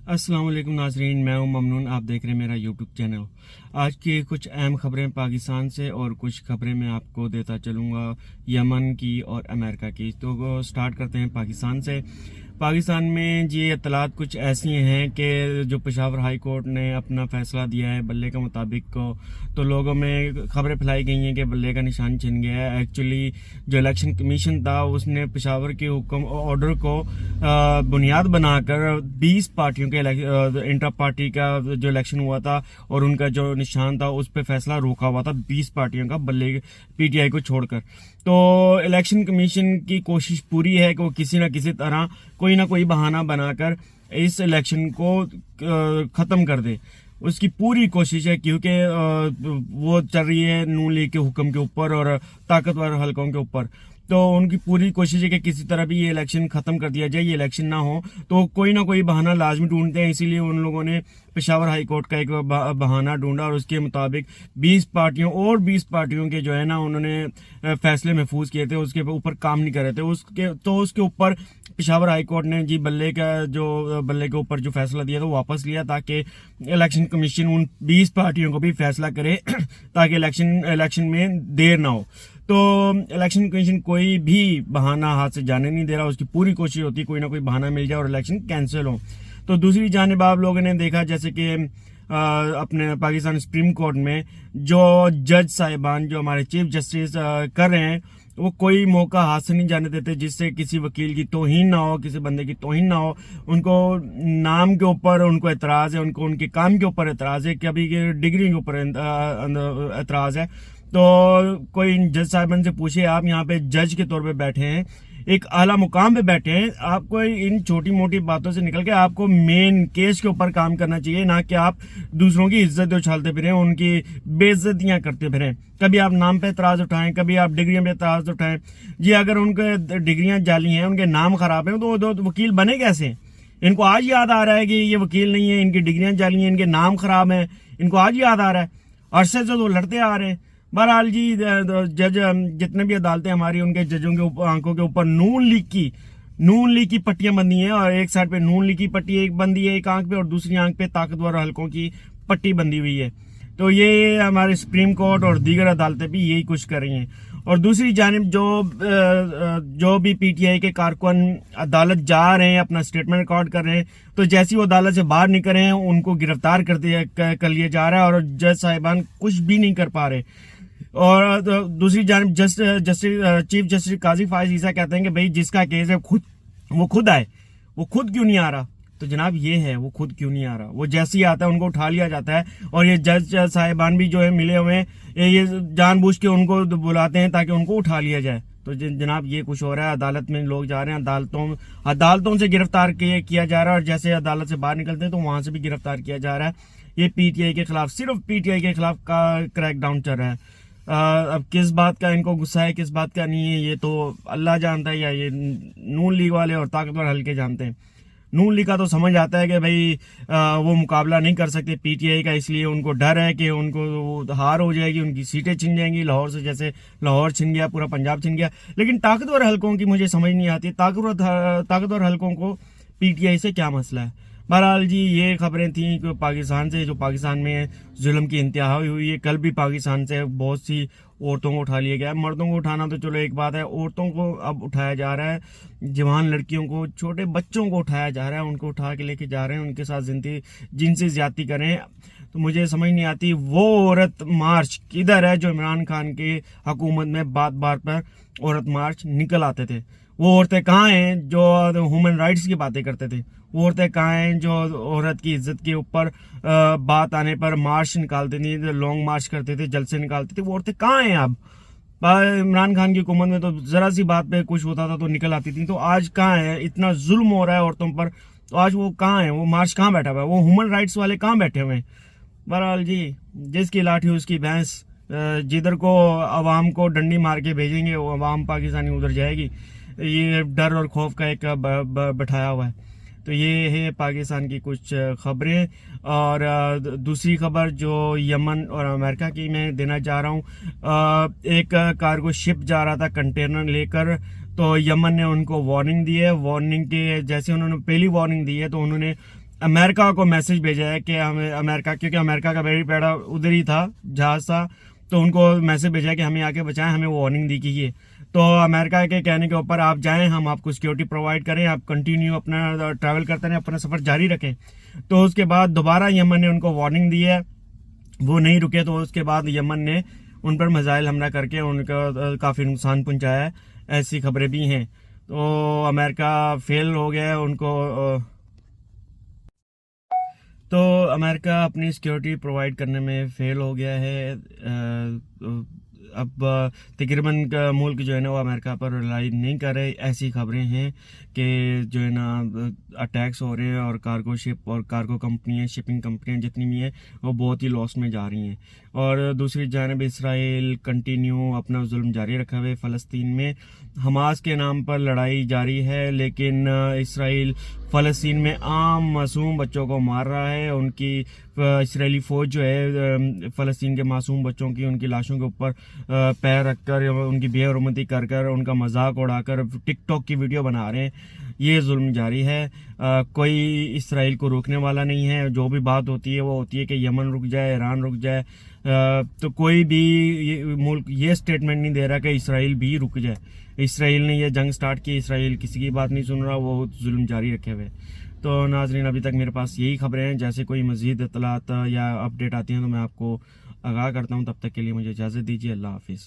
अस्सलाम वालेकुम नाजरीन, मैं हूं ममनून। आप देख रहे हैं मेरा यूट्यूब चैनल। आज की कुछ अहम खबरें पाकिस्तान से और कुछ खबरें मैं आपको देता चलूँगा यमन की और अमेरिका की। तो स्टार्ट करते हैं पाकिस्तान से। पाकिस्तान में ये इत्तलात कुछ ऐसी हैं कि जो पेशावर हाई कोर्ट ने अपना फैसला दिया है बल्ले के मुताबिक को, तो लोगों में खबरें फैलाई गई हैं कि बल्ले का निशान छिन गया है। एक्चुअली जो इलेक्शन कमीशन था उसने पेशावर के हुक्म ऑर्डर को बुनियाद बनाकर 20 पार्टियों के इंटर पार्टी का जो इलेक्शन हुआ था और उनका जो निशान था उस पर फैसला रोका हुआ था 20 पार्टियों का बल्ले पीटीआई को छोड़कर। तो इलेक्शन कमीशन की कोशिश पूरी है कि वो किसी न किसी तरह कोई ना कोई बहाना बनाकर इस इलेक्शन को खत्म कर दे। उसकी पूरी कोशिश है क्योंकि वो चल रही है नून लीग के हुक्म के ऊपर और ताकतवर हलकों के ऊपर। तो उनकी पूरी कोशिश है कि किसी तरह भी ये इलेक्शन खत्म कर दिया जाए, ये इलेक्शन ना हो। तो कोई ना कोई बहाना लाजमी ढूंढते हैं, इसीलिए उन लोगों ने पेशावर हाई कोर्ट का एक बहाना ढूंढा और उसके मुताबिक 20 पार्टियों के जो है ना उन्होंने फैसले महफूज किए थे, उसके ऊपर काम नहीं कर रहे थे। उसके ऊपर पेशावर हाई कोर्ट ने जी बल्ले के ऊपर जो फैसला दिया था वो वापस लिया ताकि इलेक्शन कमीशन उन 20 पार्टियों को भी फैसला करे ताकि इलेक्शन में देर ना हो। तो इलेक्शन कमीशन कोई भी बहाना हाथ से जाने नहीं दे रहा, उसकी पूरी कोशिश होती है कोई ना कोई बहाना मिल जाए और इलेक्शन कैंसिल हो। तो दूसरी जानिब आप लोगों ने देखा जैसे कि अपने पाकिस्तान सुप्रीम कोर्ट में जो जज साहिबान जो हमारे चीफ जस्टिस कर रहे हैं वो कोई मौका हाथ से नहीं जाने देते जिससे किसी वकील की तौहीन ना हो, किसी बंदे की तौहीन ना हो। उनको नाम के ऊपर उनको एतराज है, उनको उनके काम के ऊपर एतराज है, कभी डिग्री के ऊपर एतराज है। तो कोई जज साहिबान से पूछे, आप यहाँ पे जज के तौर पे बैठे हैं, एक आला मुकाम पे बैठे हैं, आपको इन छोटी मोटी बातों से निकल के आपको मेन केस के ऊपर काम करना चाहिए, ना कि आप दूसरों की इज्जत उछालते फिरें, उनकी बेइज्जतियां करते फिरें। कभी आप नाम पे एतराज उठाएं, कभी आप डिग्रियों पे एतराज उठाएं। जी अगर उनके डिग्रियां जाली हैं, उनके नाम खराब है, तो वकील बने कैसे? इनको आज याद आ रहा है कि ये वकील नहीं है, इनकी डिग्रियां जाली हैं, इनके नाम खराब है, इनको आज याद आ रहा है। अरसे से तो लड़ते आ रहे हैं। बहरहाल जी जज जितने भी अदालतें हमारी उनके जजों के आंखों के ऊपर नून लीग की पट्टियां बंधी हैं और एक साइड पे नून लीग की पट्टी एक बंदी है एक आंख पे और दूसरी आंख पे ताकतवर हलकों की पट्टी बंधी हुई है। तो ये हमारे सुप्रीम कोर्ट और दीगर अदालतें भी यही कुछ कर रही हैं। और दूसरी जानिब जो भी पीटीआई के कारकुन अदालत जा रहे हैं, अपना स्टेटमेंट रिकॉर्ड कर रहे हैं, तो जैसी वो अदालत से बाहर निकल रहे हैं उनको गिरफ्तार कर लिया जा रहा है और जज साहिबान कुछ भी नहीं कर पा रहे। और दूसरी जानिब चीफ जस्टिस काजी फायज ईसा कहते हैं कि भाई जिसका केस है वो खुद आए, वो खुद क्यों नहीं आ रहा? तो जनाब ये है, वो खुद क्यों नहीं आ रहा? वो जैसे ही आता है उनको उठा लिया जाता है और ये जज साहिबान भी जो है मिले हुए हैं, ये जानबूझ के उनको बुलाते हैं ताकि उनको उठा लिया जाए। तो जनाब ये कुछ हो रहा है, अदालत में लोग जा रहे हैं, अदालतों से गिरफ्तार किया जा रहा है और जैसे अदालत से बाहर निकलते हैं तो वहां से भी गिरफ्तार किया जा रहा है। ये पीटीआई के खिलाफ, सिर्फ पीटीआई के खिलाफ का क्रैकडाउन चल रहा है। अब किस बात का इनको गुस्सा है, किस बात का नहीं है, ये तो अल्लाह जानता है या ये नून लीग वाले और ताकतवर हल्के जानते हैं। नून लीग का तो समझ आता है कि भाई वो मुकाबला नहीं कर सकते पीटीआई का, इसलिए उनको डर है कि उनको हार हो जाएगी, उनकी सीटें छिन जाएंगी लाहौर से, जैसे लाहौर छिन गया, पूरा पंजाब छिन गया। लेकिन ताकतवर हल्कों की मुझे समझ नहीं आती, ताकतवर हल्कों को पीटीआई से क्या मसला है। बहरहाल जी ये खबरें थी पाकिस्तान से, जो पाकिस्तान में जुल्म की इंतहा हुई है। कल भी पाकिस्तान से बहुत सी औरतों को उठा लिया गया। मर्दों को उठाना तो चलो एक बात है, औरतों को अब उठाया जा रहा है, जवान लड़कियों को, छोटे बच्चों को उठाया जा रहा है, उनको उठा के लेके जा रहे हैं, उनके साथ जिनसी ज्यादती करें। तो मुझे समझ नहीं आती वो औरत मार्च किधर है जो इमरान खान की हुकूमत में बात पर औरत मार्च निकल आते थे। वो औरतें कहाँ हैं जो ह्यूमन राइट्स की बातें करते थे? वो औरतें कहाँ हैं जो औरत की इज्जत के ऊपर बात आने पर मार्च निकालते थे, लॉन्ग मार्च करते थे, जलसे निकालते थे? वो औरतें कहाँ हैं अब? इमरान खान की हुकूमत में तो जरा सी बात पे कुछ होता था तो निकल आती थी, तो आज कहाँ है? इतना जुल्म हो रहा है औरतों पर, तो आज वो कहाँ है? वो मार्च कहाँ बैठा हुआ है? वो ह्यूमन राइट्स वाले कहाँ बैठे हुए हैं? बहरहाल जी जिसकी लाठी उसकी भैंस, जिधर को अवाम को डंडी मार के भेजेंगे वो अवाम पाकिस्तानी उधर जाएगी। ये डर और खौफ का एक बैठाया हुआ है। तो ये है पाकिस्तान की कुछ खबरें। और दूसरी खबर जो यमन और अमेरिका की मैं देना चाह रहा हूँ, एक कार्गो शिप जा रहा था कंटेनर लेकर, तो यमन ने उनको वार्निंग दी है। वार्निंग के जैसे उन्होंने पहली वार्निंग दी है तो उन्होंने अमेरिका को मैसेज भेजा है कि हमें अमेरिका, क्योंकि अमेरिका का बेड़ी पैड़ा उधर ही था, जहाज था, तो उनको मैसेज भेजा है कि हमें आके बचाएं, हमें वार्निंग दी गई है। तो अमेरिका के कहने के ऊपर आप जाएं, हम आपको सिक्योरिटी प्रोवाइड करें, आप कंटिन्यू अपना ट्रैवल करते रहें, अपना सफ़र जारी रखें। तो उसके बाद दोबारा यमन ने उनको वार्निंग दी है, वो नहीं रुके, तो उसके बाद यमन ने उन पर मिसाइल हमला करके उनका काफ़ी नुकसान पहुंचाया है। ऐसी खबरें भी हैं। तो अमेरिका फेल हो गया है उनको, तो अमेरिका अपनी सिक्योरिटी प्रोवाइड करने में फेल हो गया है। अब तकरीबन मुल्क जो है ना वो अमेरिका पर रिलाई नहीं कर रहे। ऐसी खबरें हैं कि जो है ना अटैक्स हो रहे हैं और कार्गो शिप और कार्गो कंपनियां, शिपिंग कंपनियां जितनी भी हैं वो बहुत ही लॉस में जा रही हैं। और दूसरी जानब इसराइल कंटिन्यू अपना जुल्म जारी रखा हुआ है फ़लस्तीन में। हमास के नाम पर लड़ाई जारी है, लेकिन इसराइल फ़लस्तीन में आम मासूम बच्चों को मार रहा है। उनकी इसराइली फ़ौज जो है फ़लस्तीन के मासूम बच्चों की, उनकी लाशों के ऊपर पैर रखकर, उनकी बेहरमती कर कर, उनका मजाक उड़ाकर टिकटॉक की वीडियो बना रहे हैं। ये जुल्म जारी है। कोई इसराइल को रोकने वाला नहीं है। जो भी बात होती है वो होती है कि यमन रुक जाए, ईरान रुक जाए, तो कोई भी मुल्क ये स्टेटमेंट नहीं दे रहा कि इसराइल भी रुक जाए। इसराइल ने ये जंग स्टार्ट की, इसराइल किसी की बात नहीं सुन रहा, वो जुल्म जारी रखे हुए। तो नाजरीन, अभी तक मेरे पास यही खबरें हैं। जैसे कोई मजीद इत्तलात या अपडेट आती हैं तो मैं आपको आगाह करता हूँ। तब तक के लिए मुझे इजाज़त दीजिए। अल्लाह हाफिज़।